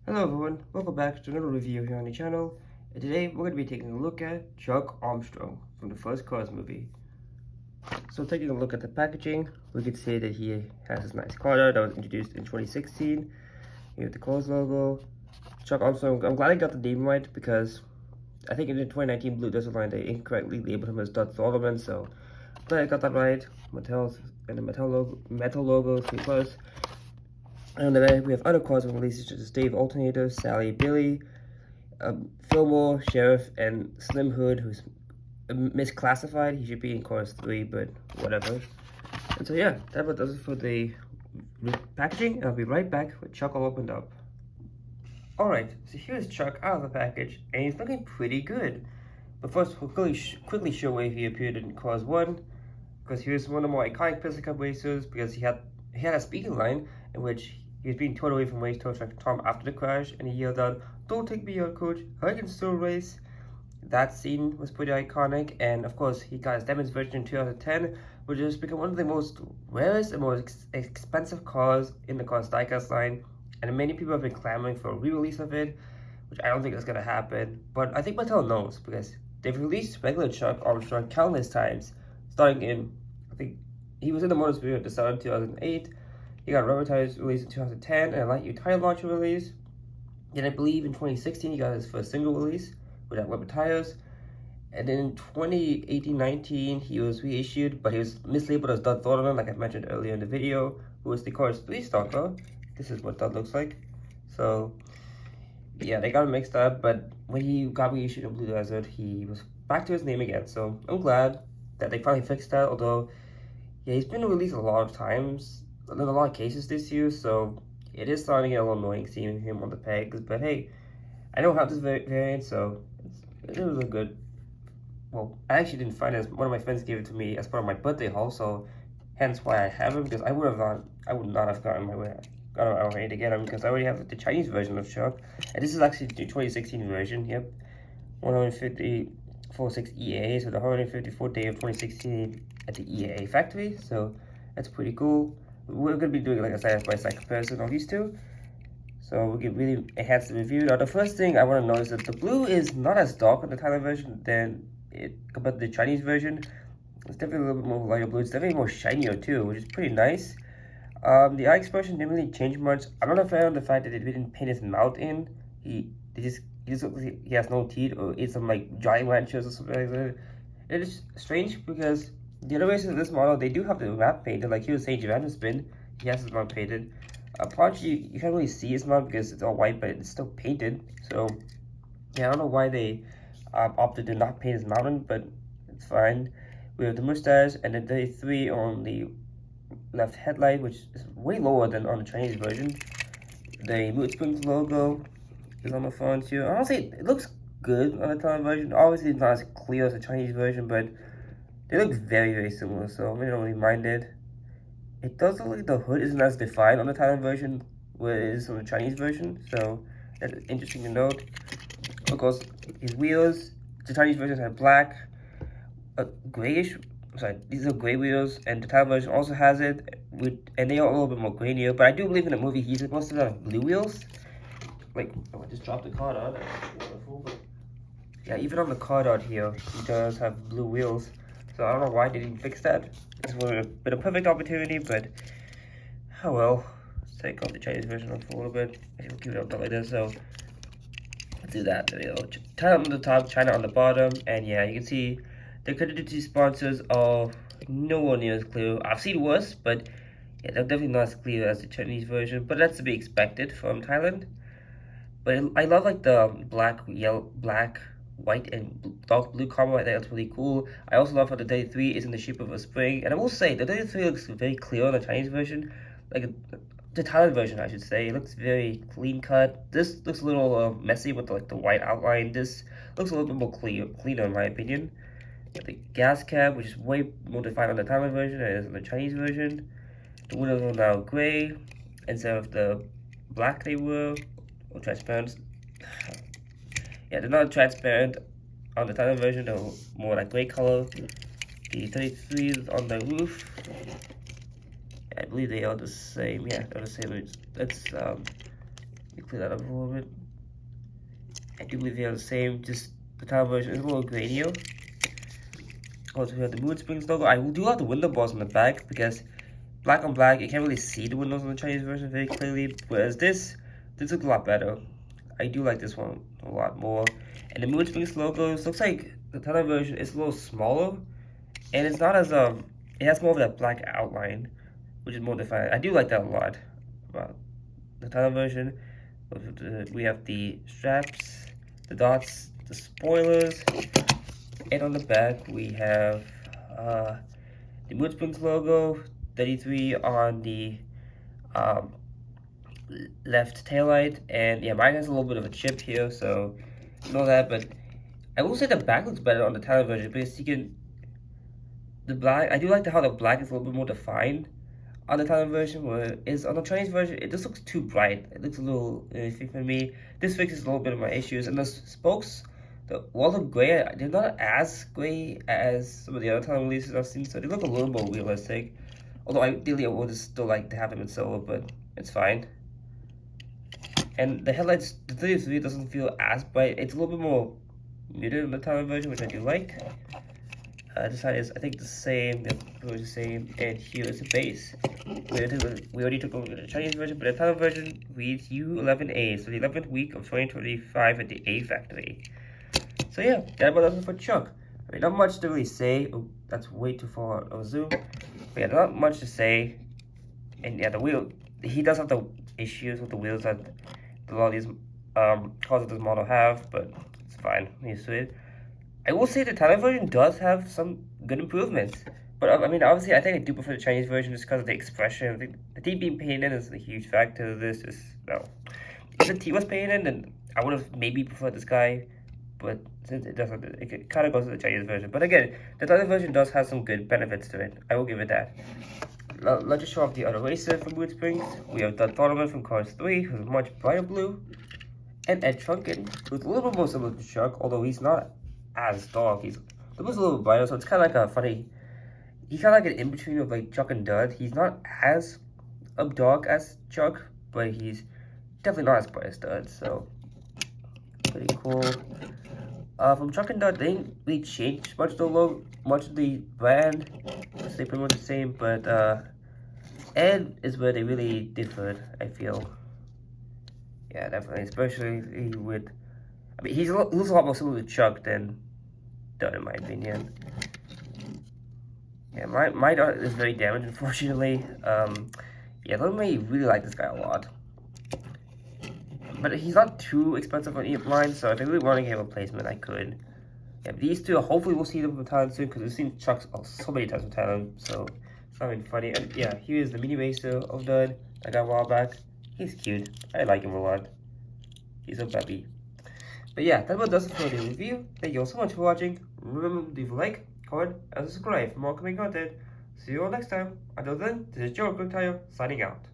Hello everyone, welcome back to another review here on the channel. And today we're going to be taking a look at Chuck Armstrong from the first Cars movie. So taking a look at the packaging, we can see that he has this nice car that was introduced in 2016. You have the Cars logo. Chuck Armstrong, I'm glad I got the name right because I think in the 2019 Blue Desert line they incorrectly labeled him as Dud Solomon, so I'm glad I got that right. Mattel and the Mattel logo, 3+. And on the back, we have other cars with releases such as Dave Alternator, Sally Billy, Fillmore, Sheriff, and Slim Hood, who's misclassified. He should be in Cars 3, but whatever. And so yeah, that about does it for the packaging, and I'll be right back with Chuck all opened up. Alright, so here's Chuck out of the package, and he's looking pretty good. But first, we'll quickly show where he appeared in Cars 1, because here's one of the more iconic Pistol Cup racers, because he had a speaking line in which he was being towed away from race to track Tom after the crash, and he yelled out, "Don't take me out, coach, I can still race." That scene was pretty iconic, and of course, he got his demonstration in 2010, which has become one of the most rarest and most expensive cars in the Cars diecast line, and many people have been clamoring for a re-release of it, which I don't think is going to happen, but I think Mattel knows, because they've released regular Chuck Armstrong countless times, starting in, I think, he was in the Motor Spirit at the start of 2008, he got rubber tires released in 2010 and a light U tire launcher release. Then I believe in 2016 he got his first single release without rubber tires. And then in 2018-19 he was reissued, but he was mislabeled as Dud Thornton, like I mentioned earlier in the video, who was the Cars 3 stalker. This is what Dud looks like. So yeah, they got him mixed up, but when he got reissued in Blue Desert, he was back to his name again. So I'm glad that they finally fixed that, although yeah, he's been released a lot of times. There's a lot of cases this year, so it is starting to get a little annoying seeing him on the pegs. But hey, I don't have this variant, so it was a good. Well, I actually didn't find it. As one of my friends gave it to me as part of my birthday haul, so hence why I have him. Because I would not have gotten my way. Got my way to get him because I already have the Chinese version of Chuck, and this is actually the 2016 version. Yep, 154.6 EA, so the 154 day of 2016 at the EA factory. So that's pretty cool. We're going to be doing like a side-by-side comparison of these two, so we can really enhance the review. Now the first thing I want to notice is that the blue is not as dark on the Thailand version than it compared to the Chinese version. It's definitely a little bit more lighter blue. It's definitely more shinier too, which is pretty nice. The eye expression didn't really change much. I'm not a fan of the fact that they didn't paint his mouth in. He just looks like he has no teeth or eats some like giant ranchers or something like that. It is strange because the other races of this model, they do have the map painted, like he was saying Spin, he has his map painted. Punch, you can't really see his map because it's all white, but it's still painted. So, yeah, I don't know why they opted to not paint his mountain, but it's fine. We have the mustache and the 33 on the left headlight, which is way lower than on the Chinese version. The Mood Springs logo is on the front here. Honestly, it looks good on the Thailand version. Obviously, it's not as clear as the Chinese version, but they look very, very similar, so I don't really mind it. It does look like the hood isn't as defined on the Thailand version where it is on the Chinese version, so that's interesting to note. Of course, his wheels, the Chinese version have black, grayish, sorry, these are gray wheels, and the Thailand version also has it, and they are a little bit more grainier, but I do believe in the movie he's supposed to have blue wheels. Like, oh, I just dropped the card out, that's wonderful, but yeah, even on the card out here, he does have blue wheels. So I don't know why they didn't fix that. This would have been a perfect opportunity, but oh well. Let's take off the Chinese version for a little bit. Maybe we'll keep it up like this. So let's do that. There we go. Thailand on the top, China on the bottom, and yeah, you can see the credibility sponsors are nowhere near as clear. I've seen worse, but yeah, they're definitely not as clear as the Chinese version. But that's to be expected from Thailand. But I love like the black, yellow, black, white, and dark blue combo. I think that's really cool. I also love how the 33 is in the shape of a spring. And I will say, the 33 looks very clear on the Chinese version. Like, the Thailand version, I should say. It looks very clean cut. This looks a little messy with like the white outline. This looks a little bit more cleaner in my opinion. Got the gas cap, which is way more defined on the Thailand version than it is on the Chinese version. The windows are now gray instead of the black they were, or transparent. Yeah, they're not transparent on the Thailand version, they're more like gray color. The 33s on the roof, I believe they are the same. Yeah, they're the same. Let's Let me clear that up a little bit. I do believe they are the same, just the Talon version is a little grainier. Also, we have the mood springs logo. I do have the window bars on the back because black on black, you can't really see the windows on the Chinese version very clearly. Whereas this looks a lot better. I do like this one a lot more. And the mood springs logos looks like the Talon version is a little smaller, and it's not as it has more of that black outline, which is more defined. I do like that a lot about the Talon version. We have the straps, the dots, the spoilers, and on the back we have the Mood Springs logo, 33 on the left taillight, and yeah, mine has a little bit of a chip here, so you know that. But I will say the back looks better on the Talon version because you can the black. I do like how the black is a little bit more defined on the Talon version, where is on the Chinese version it just looks too bright. It looks a little iffy for me. This fixes a little bit of my issues, and the spokes, while they're gray, they're not as gray as some of the other Talon releases I've seen, so they look a little more realistic. Although ideally I would still like to have them in silver, but it's fine. And the headlights, the 33 doesn't feel as bright. It's a little bit more muted in the Talon version, which I do like. This side is, I think, the same. The same. And here is the base. We already took a look at the Chinese version, but the Talon version reads U11A, so the 11th week of 2025 at the A factory. So yeah, that about does it for Chuck. I mean, not much to really say. Oh, that's way too far of a zoom. But yeah, not much to say. And yeah, the wheel, he does have the issues with the wheels that a lot of these cars of this model have, but it's fine. I'm used to it. I will say the Talon version does have some good improvements, but I mean, obviously, I think I do prefer the Chinese version just because of the expression. The T being painted is a huge factor of this. No, if the T was painted, then I would have maybe preferred this guy, but since it doesn't, it kind of goes to the Chinese version. But again, the Talon version does have some good benefits to it. I will give it that. Let's just show off the other racer from Mood Springs. We have Doug Donovan from Cars 3, who's a much brighter blue, and Ed Trunken, who's a little bit more similar to Chuck, although he's not as dark. He's a little brighter, so it's kind of like a funny. He's kind of like an in between of like Chuck and Dud. He's not as dark as Chuck, but he's definitely not as bright as Dud. So pretty cool. From Chuck and Dud, they didn't really change much of the brand. They pretty much the same, but Ed is where they really differed, I feel. Yeah, definitely, especially with. I mean, he looks a lot more similar to Chuck than Dud, in my opinion. Yeah, my dot is very damaged, unfortunately. Yeah, I really like this guy a lot. But he's not too expensive on line, so if I really want to get a replacement, I could. Yeah, but these two, hopefully we'll see them from Thailand soon, because we've seen Chuck so many times from Thailand, so it's not really funny. And yeah, here's the mini racer of Dud I got a while back. He's cute. I like him a lot. He's so peppy. But yeah, that about does it for the review. Thank you all so much for watching. Remember to leave a like, comment, and subscribe for more coming content. See you all next time. Until then, this is Joe Quick Tire signing out.